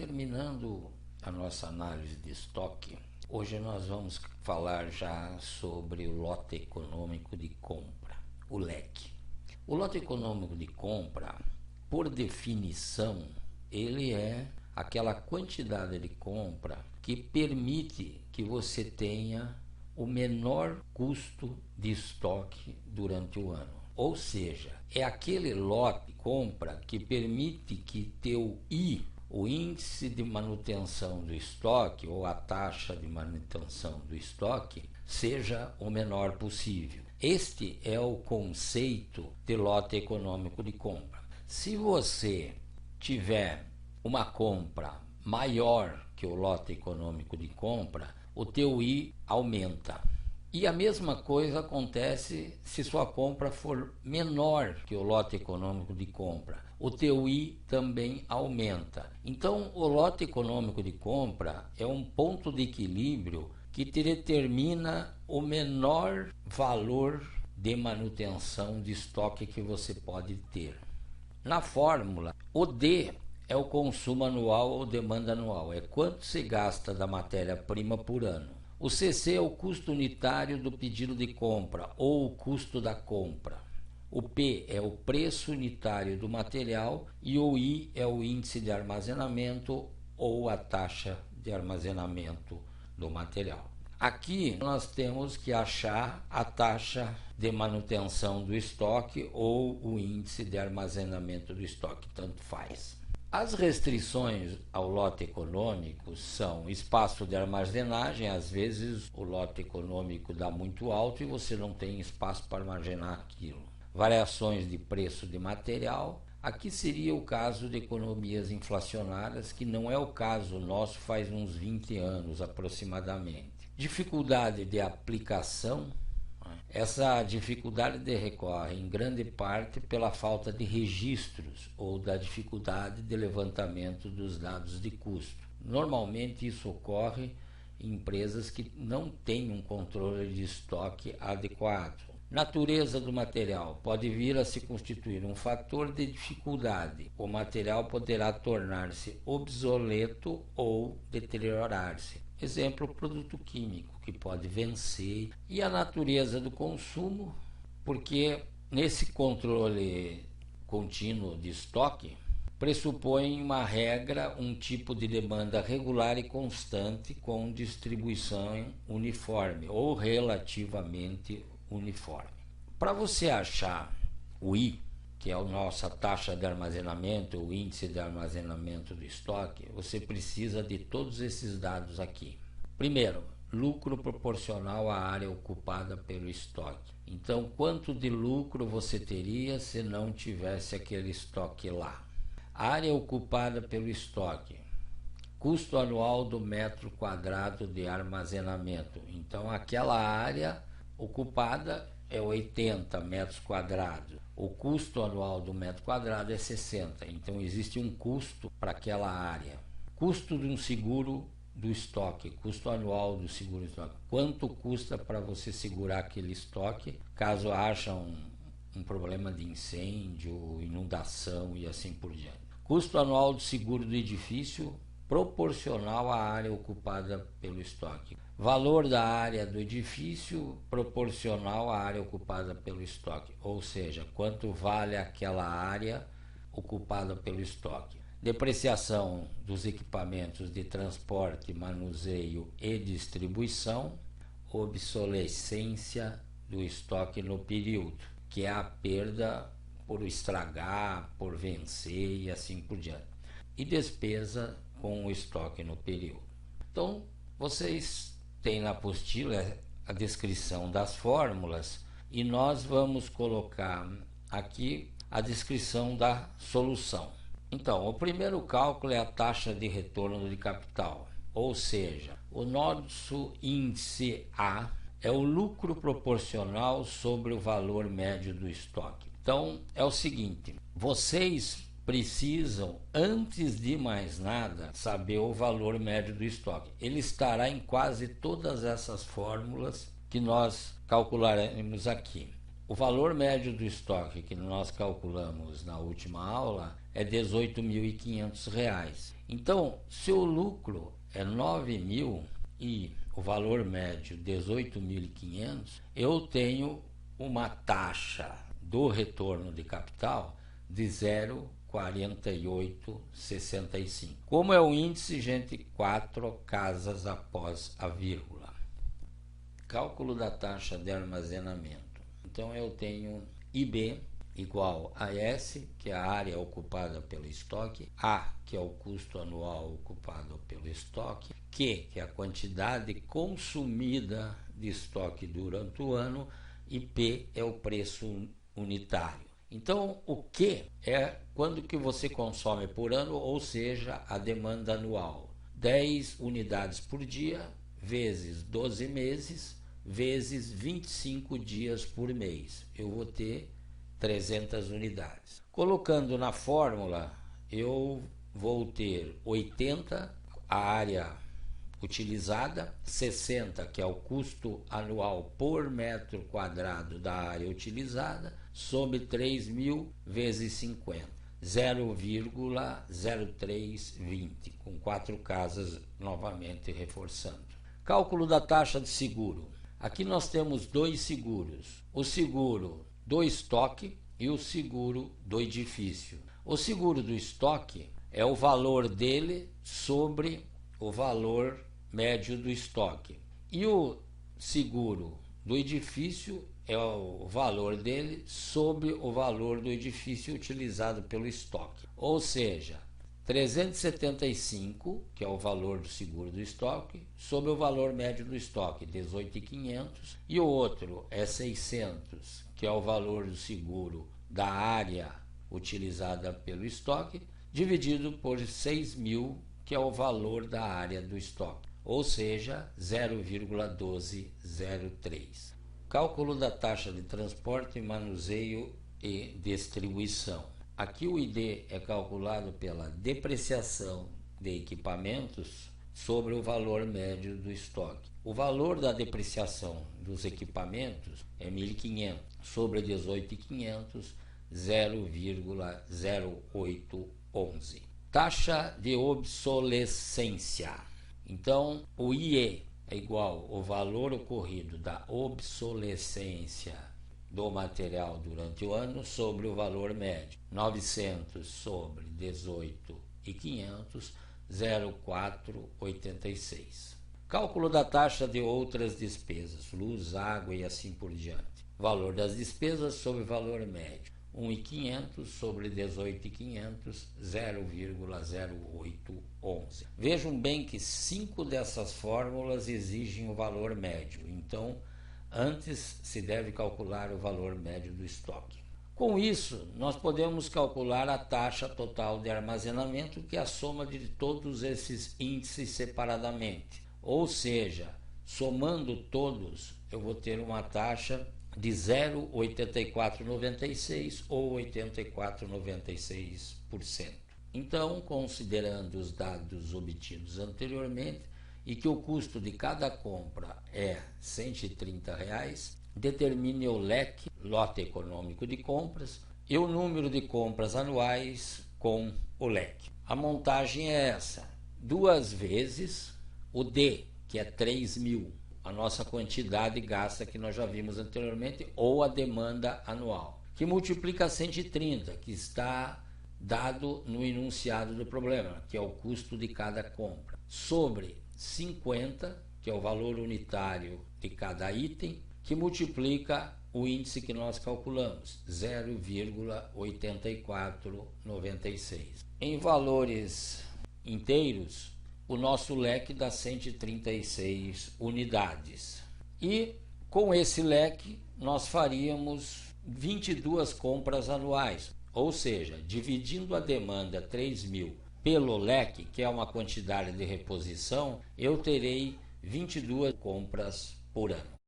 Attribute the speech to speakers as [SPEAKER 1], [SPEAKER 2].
[SPEAKER 1] Terminando a nossa análise de estoque, hoje nós vamos falar já sobre o lote econômico de compra, o LEC. O lote econômico de compra, por definição, ele é aquela quantidade de compra que permite que você tenha o menor custo de estoque durante o ano. Ou seja, é aquele lote de compra que permite que teu I, o índice de manutenção do estoque ou a taxa de manutenção do estoque, seja o menor possível. Este é o conceito de lote econômico de compra. Se você tiver uma compra maior que o lote econômico de compra, o teu I aumenta. E a mesma coisa acontece se sua compra for menor que o lote econômico de compra. O teu I também aumenta. Então, o lote econômico de compra é um ponto de equilíbrio que te determina o menor valor de manutenção de estoque que você pode ter. Na fórmula, o D é o consumo anual ou demanda anual, é quanto se gasta da matéria-prima por ano. O CC é o custo unitário do pedido de compra ou o custo da compra. O P é o preço unitário do material e o I é o índice de armazenamento ou a taxa de armazenamento do material. Aqui nós temos que achar a taxa de manutenção do estoque ou o índice de armazenamento do estoque, tanto faz. As restrições ao lote econômico são espaço de armazenagem. Às vezes o lote econômico dá muito alto e você não tem espaço para armazenar aquilo. Variações de preço de material. Aqui seria o caso de economias inflacionárias, que não é o caso nosso faz uns 20 anos aproximadamente. Dificuldade de aplicação. Essa dificuldade decorre em grande parte pela falta de registros ou da dificuldade de levantamento dos dados de custo. Normalmente isso ocorre em empresas que não têm um controle de estoque adequado. Natureza do material pode vir a se constituir um fator de dificuldade. O material poderá tornar-se obsoleto ou deteriorar-se. Exemplo, produto químico, que pode vencer. E a natureza do consumo, porque nesse controle contínuo de estoque, pressupõe uma regra, um tipo de demanda regular e constante com distribuição uniforme ou relativamente uniforme. Para você achar o I, que é a nossa taxa de armazenamento, o índice de armazenamento do estoque, você precisa de todos esses dados aqui. Primeiro, lucro proporcional à área ocupada pelo estoque. Então, quanto de lucro você teria se não tivesse aquele estoque lá? Área ocupada pelo estoque. Custo anual do metro quadrado de armazenamento. Então, aquela área ocupada é 80 metros quadrados. O custo anual do metro quadrado é 60. Então, existe um custo para aquela área. Custo de um seguro do estoque, custo anual do seguro do estoque. Quanto custa para você segurar aquele estoque caso haja um problema de incêndio, inundação e assim por diante. Custo anual do seguro do edifício proporcional à área ocupada pelo estoque. Valor da área do edifício proporcional à área ocupada pelo estoque, ou seja, quanto vale aquela área ocupada pelo estoque. Depreciação dos equipamentos de transporte, manuseio e distribuição. Obsolescência do estoque no período, que é a perda por estragar, por vencer e assim por diante. E despesa com o estoque no período. Então, vocês têm na apostila a descrição das fórmulas e nós vamos colocar aqui a descrição da solução. Então, o primeiro cálculo é a taxa de retorno de capital, ou seja, o nosso índice A é o lucro proporcional sobre o valor médio do estoque. Então, é o seguinte, vocês precisam, antes de mais nada, saber o valor médio do estoque. Ele estará em quase todas essas fórmulas que nós calcularemos aqui. O valor médio do estoque que nós calculamos na última aula é R$ 18.500. Então, se o lucro é 9.000 e o valor médio 18.500, eu tenho uma taxa do retorno de capital de 0,4865. Como é o índice, gente? 4 casas após a vírgula. Cálculo da taxa de armazenamento. Então eu tenho IB igual a S, que é a área ocupada pelo estoque, A, que é o custo anual ocupado pelo estoque, Q, que é a quantidade consumida de estoque durante o ano, e P é o preço unitário. Então, o Q é quando que você consome por ano, ou seja, a demanda anual. 10 unidades por dia, vezes 12 meses, vezes 25 dias por mês. Eu vou ter 300 unidades. Colocando na fórmula, eu vou ter 80, a área utilizada, 60, que é o custo anual por metro quadrado da área utilizada, sobre 3.000 vezes 50, 0,0320, com 4 casas novamente reforçando. Cálculo da taxa de seguro. Aqui nós temos 2 seguros, o seguro do estoque e o seguro do edifício. O seguro do estoque é o valor dele sobre o valor médio do estoque. E o seguro do edifício é o valor dele sobre o valor do edifício utilizado pelo estoque. Ou seja, 375, que é o valor do seguro do estoque, sobre o valor médio do estoque, 18.500, e o outro é 600, que é o valor do seguro da área utilizada pelo estoque, dividido por 6.000, que é o valor da área do estoque, ou seja, 0,1203. Cálculo da taxa de transporte, manuseio e distribuição. Aqui o ID é calculado pela depreciação de equipamentos sobre o valor médio do estoque. O valor da depreciação dos equipamentos é 1.500 sobre 18.500, 0,0811. Taxa de obsolescência. Então, o IE é igual ao valor ocorrido da obsolescência do material durante o ano sobre o valor médio. 900 sobre 18.500, 0,486. Cálculo da taxa de outras despesas, luz, água e assim por diante. Valor das despesas sobre valor médio. 1.500 sobre 18.500, 0,0811. Vejam bem que 5 dessas fórmulas exigem o valor médio, então antes se deve calcular o valor médio do estoque. Com isso, nós podemos calcular a taxa total de armazenamento, que é a soma de todos esses índices separadamente. Ou seja, somando todos, eu vou ter uma taxa de 0,8496 ou 84,96%. Então, considerando os dados obtidos anteriormente e que o custo de cada compra é R$ 130, determine o LEC, lote econômico de compras, e o número de compras anuais com o LEC. A montagem é essa: 2 vezes o D, que é 3.000, a nossa quantidade gasta que nós já vimos anteriormente, ou a demanda anual, que multiplica 130, que está dado no enunciado do problema, que é o custo de cada compra, sobre 50, que é o valor unitário de cada item, que multiplica o índice que nós calculamos, 0,8496. Em valores inteiros, o nosso leque dá 136 unidades. E com esse leque nós faríamos 22 compras anuais, ou seja, dividindo a demanda 3.000 pelo leque, que é uma quantidade de reposição, eu terei 22 compras por ano.